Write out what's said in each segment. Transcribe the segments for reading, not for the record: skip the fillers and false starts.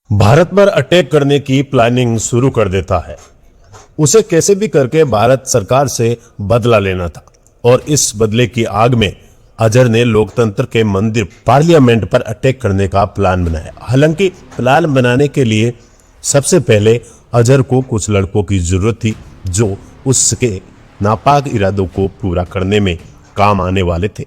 भारत पर अटैक करने की प्लानिंग शुरू कर देता है। उसे कैसे भी करके भारत सरकार से बदला लेना था और इस बदले की आग में अजहर ने लोकतंत्र के मंदिर पार्लियामेंट पर अटैक करने का प्लान बनाया। हालांकि प्लान बनाने के लिए सबसे पहले अजहर को कुछ लड़कों की जरूरत थी जो उसके नापाक इरादों को पूरा करने में काम आने वाले थे।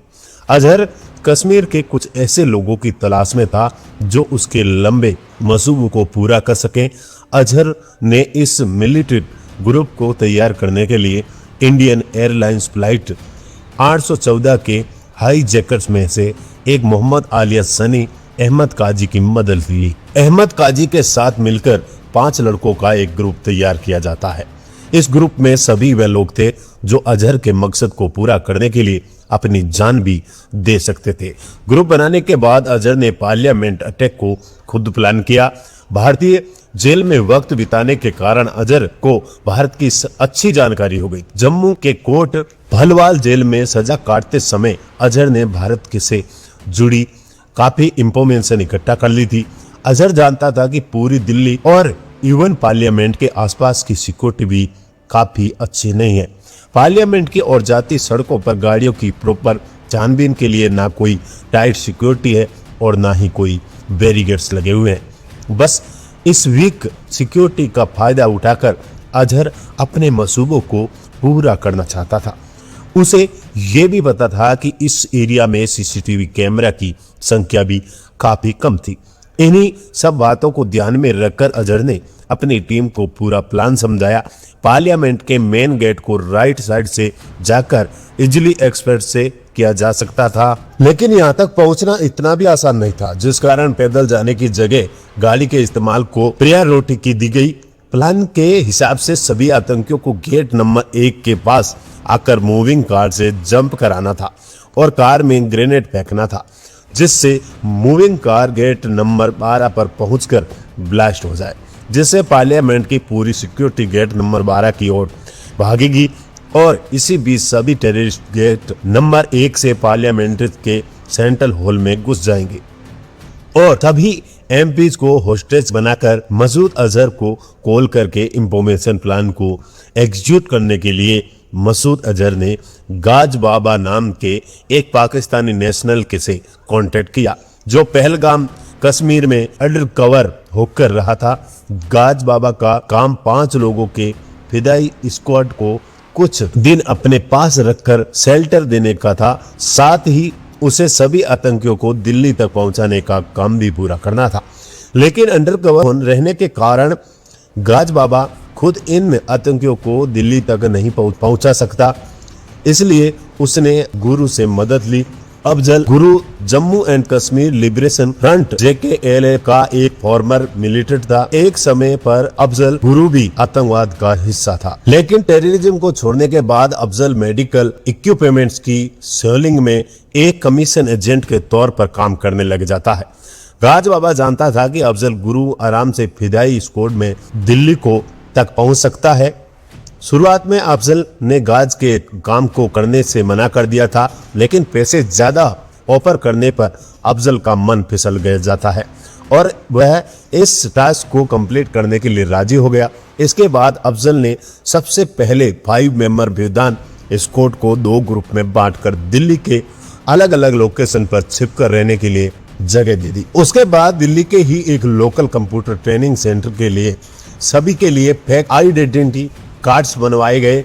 अजहर कश्मीर के कुछ ऐसे लोगों की तलाश में था जो उसके लंबे मंसूबों को पूरा कर सकें। अजहर ने इस मिलिट्री ग्रुप को तैयार करने के लिए इंडियन एयरलाइंस फ्लाइट 814 के हाईजैकर्स में से एक मोहम्मद आलिया सनी अहमद काजी की मदद ली। अहमद काजी के साथ मिलकर 5 लड़कों का एक ग्रुप तैयार किया जाता है। इस ग्रुप में सभी वे लोग थे जो अजहर के मकसद को पूरा करने के लिए अपनी जान भी दे सकते थे। ग्रुप बनाने के बाद अजहर ने पार्लियामेंट अटैक को खुद प्लान किया। भारतीय जेल में वक्त बिताने के कारण अजहर को भारत की अच्छी जानकारी हो गई। जम्मू के कोट भलवाल जेल में सजा काटते समय अजहर ने भारत के से जुड़ी काफी इंफॉर्मेशन इकट्ठा कर ली थी। अजहर जानता था कि पूरी दिल्ली और इवन पार्लियामेंट के आसपास की सिक्योरिटी भी काफी अच्छी नहीं है। पार्लियामेंट की और जाती सड़कों पर गाड़ियों की प्रॉपर छानबीन के लिए ना कोई टाइट सिक्योरिटी है और ना ही कोई बैरिकेड्स लगे हुए हैं। बस इस वीक सिक्योरिटी का फायदा उठाकर अजहर अपने मंसूबों को पूरा करना चाहता था। उसे ये भी पता था कि इस एरिया में सीसीटीवी कैमरा की संख्या भी काफी कम थी। इन्हीं सब बातों को ध्यान में रखकर अजहर ने अपनी टीम को पूरा प्लान समझाया। पार्लियामेंट के मेन गेट को राइट साइड से जाकर इजिली एक्सप्रेस से किया जा सकता था, लेकिन यहाँ तक पहुँचना इतना भी आसान नहीं था, जिस कारण पैदल जाने की जगह गाड़ी के इस्तेमाल को प्रायोरिटी की दी गई। प्लान के हिसाब से सभी आतंकियों को गेट नंबर 1 के पास आकर मूविंग कार से जंप कराना था और कार में ग्रेनेड फेंकना था, जिससे मूविंग कार गेट नंबर 12 पर पहुंचकर ब्लास्ट हो जाए, जिससे पार्लियामेंट की पूरी सिक्योरिटी गेट नंबर 12 की ओर भागेगी और इसी बीच सभी टेररिस्ट गेट नंबर 1 से पार्लियामेंट के सेंट्रल हॉल में घुस जाएंगे और तभी एमपीज को होस्टेज बनाकर मसूद अजहर को कॉल करके इंफॉर्मेशन प्लान को एग्जीक्यूट करने के लिए मसूद अजहर ने गाज बाबा नाम के एक पाकिस्तानी नेशनल के से कांटेक्ट किया जो पहलगाम कश्मीर में अंडर कवर होकर रहा था। गाज बाबा का काम 5 लोगों के फिदाई स्क्वाड को कुछ दिन अपने पास रखकर शेल्टर देने का था, साथ ही उसे सभी आतंकियों को दिल्ली तक पहुंचाने का काम भी पूरा करना था। लेकिन अंडर कवर रहने के कारण गाज बाबा खुद इन आतंकियों को दिल्ली तक नहीं पहुंचा सकता, इसलिए उसने गुरु से मदद ली। Afzal Guru Jammu and Kashmir liberation front JKLA का एक फॉर्मर मिलिटेंट था। एक समय पर अफजल गुरु भी आतंकवाद का हिस्सा था, लेकिन टेररिज्म को छोड़ने के बाद अफजल मेडिकल इक्विपमेंट्स की सेलिंग में एक कमीशन एजेंट के तौर पर काम करने लग जाता है। गाज बाबा जानता था कि अफजल गुरु आराम से फिदाई स्क्वाड में दिल्ली को तक पहुंच सकता है। शुरुआत में अफजल ने गाज के काम को करने से मना कर दिया था, लेकिन पैसे ज्यादा ऑफर करने पर अफजल का मन फिसल गया जाता है और वह इस टास्क को कंप्लीट करने के लिए राजी हो गया। इसके बाद अफजल ने सबसे पहले 5 मेंबर विधान स्क्वाड को 2 ग्रुप में बांटकर दिल्ली के अलग अलग लोकेशन पर छिपकर रहने के लिए जगह दे दी। उसके बाद दिल्ली के ही एक लोकल कंप्यूटर ट्रेनिंग सेंटर के लिए सभी के लिए फेक आइडेंटिटी कार्ड्स बनवाए गए।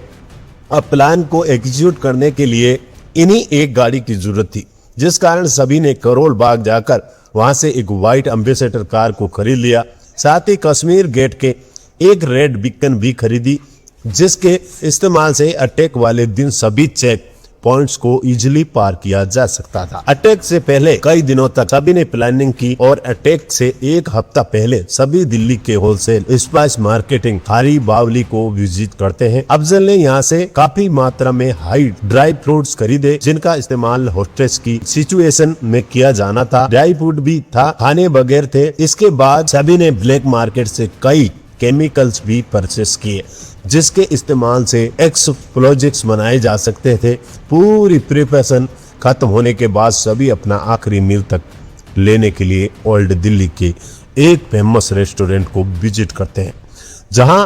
अब प्लान को एग्जीक्यूट करने के लिए इन्हीं एक गाड़ी की जरूरत थी, जिस कारण सभी ने करोल बाग जाकर वहां से एक व्हाइट एम्बेसडर कार को खरीद लिया। साथ ही कश्मीर गेट के एक रेड बीकन भी खरीदी, जिसके इस्तेमाल से अटैक वाले दिन सभी चेक पॉइंट्स को इजीली पार किया जा सकता था। अटैक से पहले कई दिनों तक सभी ने प्लानिंग की और अटैक से 1 हफ्ता पहले सभी दिल्ली के होलसेल स्पाइस मार्केटिंग हारी बावली को विजिट करते हैं। अफजल ने यहाँ से काफी मात्रा में हाई ड्राई फ्रूट्स खरीदे, जिनका इस्तेमाल होस्टेज की सिचुएशन में किया जाना था। ड्राई फ्रूट भी था, खाने बगैर थे। इसके बाद सभी ने ब्लैक मार्केट से कई केमिकल्स भी परचेस किए, जिसके इस्तेमाल से एक्सप्लोजिव्स बनाए जा सकते थे। पूरी प्रिपरेशन खत्म होने के बाद सभी अपना आखिरी मील तक लेने के लिए ओल्ड दिल्ली के एक फेमस रेस्टोरेंट को विजिट करते हैं जहां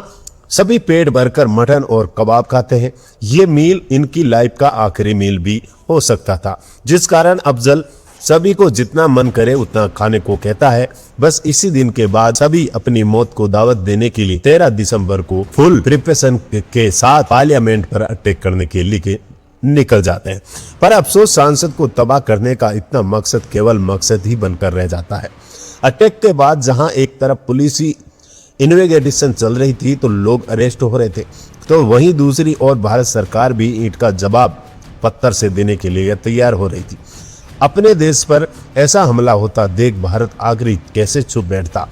सभी पेट भरकर मटन और कबाब खाते हैं। ये मील इनकी लाइफ का आखिरी मील भी हो सकता था, जिस कारण अफजल सभी को जितना मन करे उतना खाने को कहता है। बस इसी दिन के बाद सभी अपनी मौत को दावत देने के लिए 13 दिसंबर को फुल प्रिपरेशन के साथ पार्लियामेंट पर अटैक करने के लिए निकल जाते हैं। पर अफसोस, सांसद को तबाह करने का इतना मकसद केवल मकसद ही बनकर रह जाता है। अटैक के बाद जहां एक तरफ पुलिसी इन्वेस्टिगेशन चल रही थी तो लोग अरेस्ट हो रहे थे, तो वहीं दूसरी ओर भारत सरकार भी ईंट का जवाब पत्थर से देने के लिए तैयार हो रही थी। अपने देश पर ऐसा हमला होता देख भारत आखिर कैसे चुप बैठता।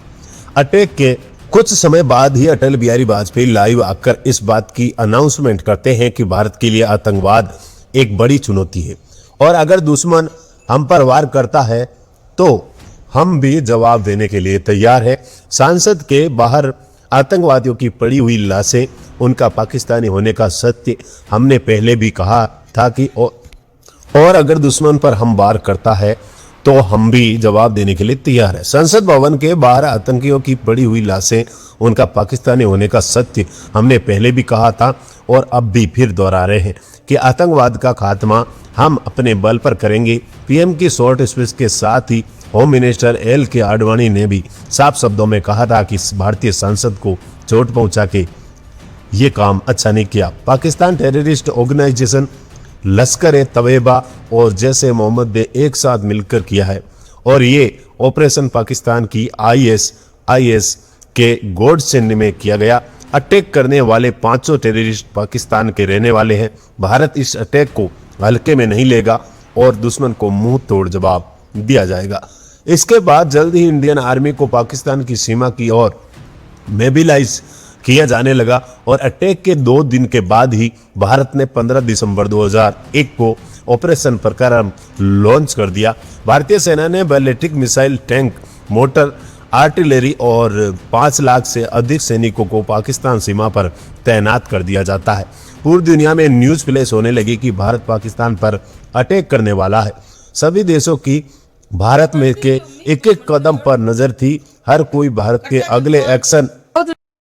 अटैक के कुछ समय बाद ही अटल बिहारी वाजपेयी लाइव आकर इस बात की अनाउंसमेंट करते हैं कि भारत के लिए आतंकवाद एक बड़ी चुनौती है और अगर दुश्मन हम पर वार करता है तो हम भी जवाब देने के लिए तैयार है। संसद के बाहर आतंकवादियों की पड़ी हुई लाशें, उनका पाकिस्तानी होने का सत्य हमने पहले भी कहा था कि और अगर दुश्मन पर हम वार करता है तो हम भी जवाब देने के लिए तैयार है। संसद भवन के बाहर आतंकियों की पड़ी हुई लाशें, उनका पाकिस्तानी होने का सत्य हमने पहले भी कहा था और अब भी फिर दोहरा रहे हैं कि आतंकवाद का खात्मा हम अपने बल पर करेंगे। पीएम की शॉर्ट स्पीच के साथ ही होम मिनिस्टर एल के आडवाणी ने भी साफ शब्दों में कहा था कि भारतीय संसद को चोट पहुंचा के ये काम अच्छा नहीं किया। पाकिस्तान टेररिस्ट ऑर्गेनाइजेशन लश्कर तैयबा और जैसे मोहम्मद ने एक साथ मिलकर किया है और ये ऑपरेशन पाकिस्तान की आईएस के गोडसेन में किया गया। अटैक करने वाले 500 टेररिस्ट पाकिस्तान के रहने वाले हैं। भारत इस अटैक को हल्के में नहीं लेगा और दुश्मन को मुंह तोड़ जवाब दिया जाएगा। इसके बाद जल्द ही इंडियन आर्मी को पाकिस्तान की सीमा की ओर मोबिलाइज किया जाने लगा और अटैक के 2 दिन के बाद ही भारत ने 15 दिसंबर 2001 को ऑपरेशन प्रकारम लॉन्च कर दिया। भारतीय सेना ने ballistic missile, tank, motor, artillery और 5 लाख से अधिक सैनिकों को पाकिस्तान सीमा पर तैनात कर दिया जाता है। पूरी दुनिया में न्यूज़ फ्लैश होने लगी कि भारत पाकिस्तान पर अटैक करने वाला है। सभी देशों की भारत में के एक एक कदम पर नजर थी। हर कोई भारत के अगले एक्शन